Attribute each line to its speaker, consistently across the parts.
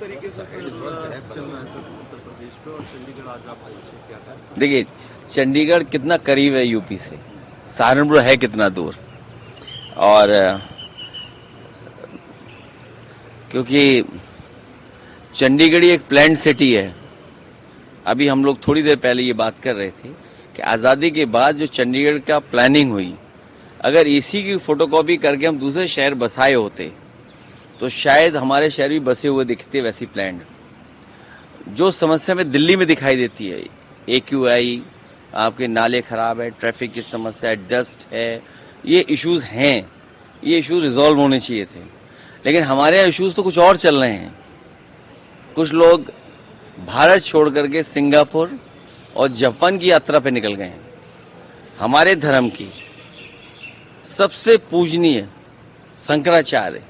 Speaker 1: तरीके से चल रहा है सर उत्तर प्रदेश पे, और चंडीगढ़ आज आप पहुंचे, क्या था?
Speaker 2: देखिए, चंडीगढ़ कितना करीब है यूपी से, सहारनपुर है कितना दूर। और क्योंकि चंडीगढ़ एक प्लान्ड सिटी है। अभी हम लोग थोड़ी देर पहले ये बात कर रहे थे कि आज़ादी के बाद जो चंडीगढ़ का प्लानिंग हुई, अगर इसी की फोटोकॉपी करके हम दूसरे शहर बसाए होते तो शायद हमारे शहर भी बसे हुए दिखते वैसी प्लान्ड। जो समस्या में दिल्ली में दिखाई देती है, AQI, आपके नाले खराब है, ट्रैफिक की समस्या है, डस्ट है, ये इश्यूज हैं, ये इश्यूज रिजॉल्व होने चाहिए थे। लेकिन हमारे यहाँ इश्यूज तो कुछ और चल रहे हैं। कुछ लोग भारत छोड़ करके सिंगापुर और जापान की यात्रा पे निकल गए हैं। हमारे धर्म की सबसे पूजनीय शंकराचार्य,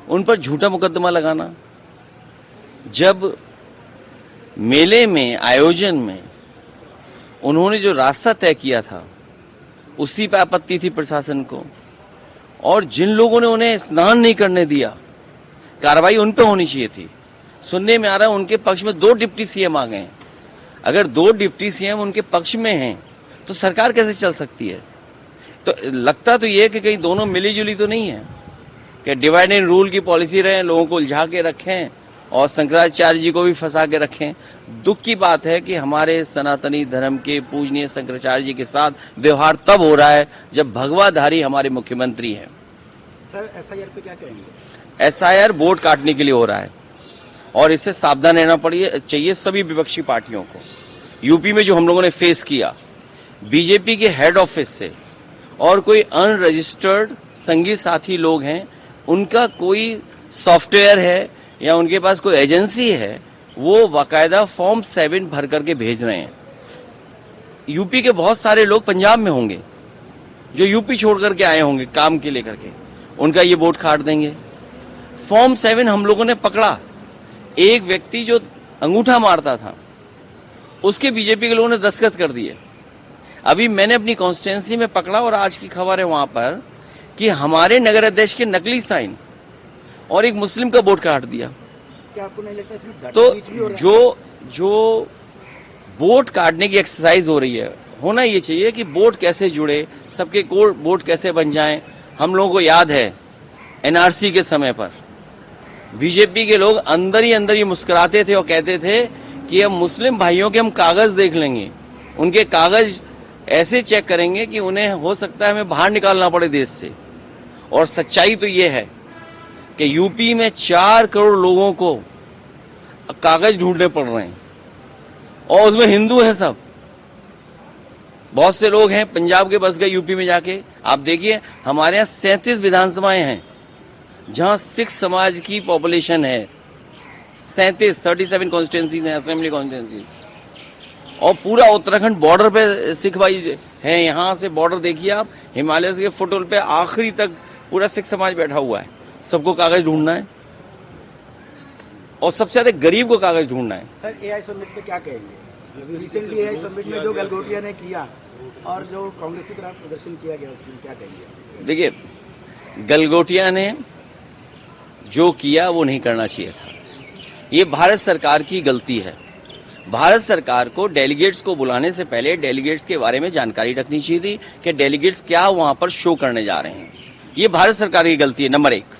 Speaker 2: उन पर झूठा मुकदमा लगाना। जब मेले में, आयोजन में उन्होंने जो रास्ता तय किया था, उसी पे आपत्ति थी प्रशासन को। और जिन लोगों ने उन्हें स्नान नहीं करने दिया, कार्रवाई उन पे होनी चाहिए थी। सुनने में आ रहा है उनके पक्ष में 2 डिप्टी CM आ गए हैं। अगर 2 डिप्टी CM उनके पक्ष में हैं तो सरकार कैसे चल सकती है? तो लगता तो ये कि कहीं दोनों मिली जुली तो नहीं है, कि डिवाइड एंड रूल की पॉलिसी रहे, लोगों को उलझा के रखें और शंकराचार्य जी को भी फंसा के रखें। दुख की बात है कि हमारे सनातनी धर्म के पूजनीय शंकराचार्य जी के साथ व्यवहार तब हो रहा है जब भगवाधारी हमारे मुख्यमंत्री हैं।
Speaker 3: सर, SIR पे क्या कहेंगे?
Speaker 2: SIR वोट काटने के लिए हो रहा है और इससे सावधान रहना चाहिए सभी विपक्षी पार्टियों को। यूपी में जो हम लोगों ने फेस किया, बीजेपी के हेड ऑफिस से और कोई अनरजिस्टर्ड संगी साथी लोग हैं, उनका कोई सॉफ्टवेयर है या उनके पास कोई एजेंसी है, वो बाकायदा फॉर्म 7 भर करके भेज रहे हैं। यूपी के बहुत सारे लोग पंजाब में होंगे जो यूपी छोड़ करके आए होंगे काम के लेकर के, उनका ये वोट काट देंगे। फॉर्म 7 हम लोगों ने पकड़ा। एक व्यक्ति जो अंगूठा मारता था, उसके बीजेपी के लोगों ने दस्तखत कर दिए। अभी मैंने अपनी कॉन्स्टिट्यूंसी में पकड़ा और आज की खबर है वहां पर कि हमारे नगर अध्यक्ष के नकली साइन और एक मुस्लिम का वोट काट दिया।
Speaker 3: क्या आपको नहीं लगता इसमें
Speaker 2: तो जो वोट काटने की एक्सरसाइज हो रही है, होना ये चाहिए कि वोट कैसे जुड़े, सबके कोड वोट कैसे बन जाएं। हम लोगों को याद है NRC के समय पर बीजेपी के लोग अंदर ही अंदर ये मुस्कुराते थे और कहते थे कि हम मुस्लिम भाइयों के हम कागज देख लेंगे, उनके कागज ऐसे चेक करेंगे कि उन्हें हो सकता है हमें बाहर निकालना पड़े देश से। और सच्चाई तो ये है कि यूपी में 4 करोड़ लोगों को कागज ढूंढने पड़ रहे हैं और उसमें हिंदू हैं सब। बहुत से लोग हैं पंजाब के बस गए यूपी में जाके। आप देखिए, हमारे यहाँ 37 विधानसभाएं हैं जहां सिख समाज की पॉपुलेशन है। 37 कॉन्स्टिट्यूंसीज हैं, असेंबली कॉन्स्टिट्यूंसीज। और पूरा उत्तराखंड बॉर्डर पे सिख भाई है। यहाँ से बॉर्डर देखिए आप, हिमालय के फुटहोल पे आखिरी तक पूरा सिख समाज बैठा हुआ है। सबको कागज ढूंढना है और सबसे ज्यादा गरीब को कागज ढूंढना है।
Speaker 3: सर, AI समिट पे क्या कहेंगे? रिसेंटली AI समिट में जो गलगोटिया ने किया और जो कांग्रेस की तरफ प्रदर्शन किया गया, उसमें क्या कहेंगे?
Speaker 2: देखिए, गलगोटिया ने जो किया वो नहीं करना चाहिए था। ये भारत सरकार की गलती है। भारत सरकार को डेलीगेट्स को बुलाने से पहले डेलीगेट्स के बारे में जानकारी रखनी चाहिए थी कि डेलीगेट्स क्या वहां पर शो करने जा रहे हैं। ये भारत सरकार की गलती है, नंबर 1।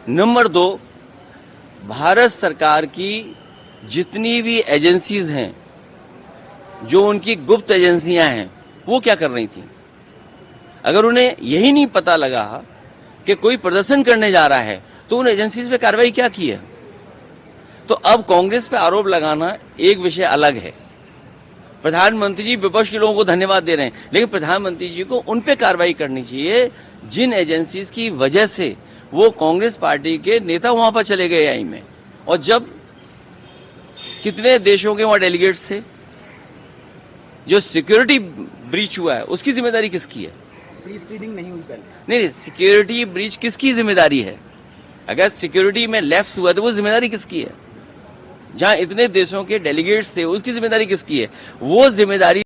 Speaker 2: नंबर 2, भारत सरकार की जितनी भी एजेंसीज हैं, जो उनकी गुप्त एजेंसियां हैं, वो क्या कर रही थी? अगर उन्हें यही नहीं पता लगा कि कोई प्रदर्शन करने जा रहा है तो उन एजेंसीज पे कार्रवाई क्या की है? तो अब कांग्रेस पे आरोप लगाना एक विषय अलग है। प्रधानमंत्री जी विपक्ष के लोगों को धन्यवाद दे रहे हैं, लेकिन प्रधानमंत्री जी को उन पे कार्रवाई करनी चाहिए जिन एजेंसीज की वजह से वो कांग्रेस पार्टी के नेता वहां पर चले गए AI में। और जब कितने देशों के वहां डेलीगेट्स थे, जो सिक्योरिटी ब्रीच हुआ है उसकी जिम्मेदारी किसकी है?
Speaker 3: प्री स्क्रीनिंग नहीं हुई पहले।
Speaker 2: नहीं, सिक्योरिटी ब्रीच किसकी जिम्मेदारी है? अगर सिक्योरिटी में लैप्स हुआ तो वो जिम्मेदारी किसकी है? जहां इतने देशों के डेलीगेट्स थे उसकी जिम्मेदारी किसकी है? वो जिम्मेदारी